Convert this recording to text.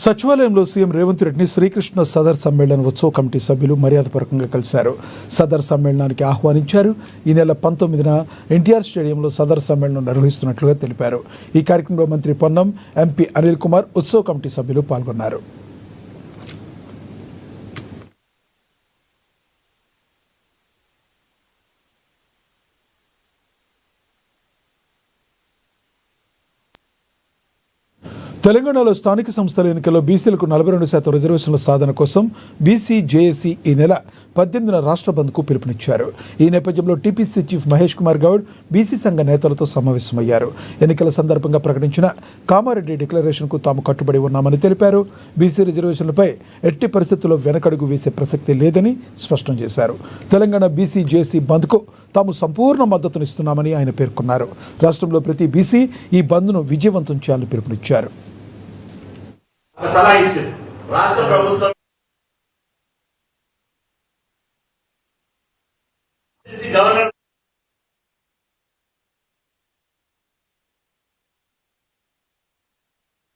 సచివాలయంలో సీఎం రేవంత్ రెడ్డిని శ్రీకృష్ణ సదర్ సమ్మేళన ఉత్సవ కమిటీ సభ్యులు మర్యాదపూర్వకంగా కలిశారు. సదర్ సమ్మేళనానికి ఆహ్వానించారు. ఈ నెల 19న ఎన్టీఆర్ స్టేడియంలో సదర్ సమ్మేళనం నిర్వహిస్తున్నట్లుగా తెలిపారు. ఈ కార్యక్రమంలో మంత్రి పొన్నం, ఎంపీ అనిల్ కుమార్, ఉత్సవ కమిటీ సభ్యులు పాల్గొన్నారు. తెలంగాణలో స్థానిక సంస్థల ఎన్నికల్లో బీసీలకు 42% రిజర్వేషన్ల సాధన కోసం బీసీ జేఏసీ ఈ నెల 18న రాష్ట్ర బంద్కు పిలుపునిచ్చారు. ఈ నేపథ్యంలో TPC chief Mahesh Kumar Goud BC సంఘ నేతలతో సమావేశమయ్యారు. ఎన్నికల సందర్భంగా ప్రకటించిన కామారెడ్డి డిక్లరేషన్కు తాము కట్టుబడి ఉన్నామని తెలిపారు. బీసీ రిజర్వేషన్లపై ఎట్టి పరిస్థితుల్లో వెనకడుగు వేసే ప్రసక్తి లేదని స్పష్టం చేశారు. తెలంగాణ బీసీ జేఏసీ బంద్కు తాము సంపూర్ణ మద్దతునిస్తున్నామని ఆయన పేర్కొన్నారు. రాష్ట్రంలో ప్రతి బీసీ ఈ బంద్ను విజయవంతం చేయాలని పిలుపునిచ్చారు. సలహా ఇచ్చింది రాష్ట్ర ప్రభుత్వం గవర్నర్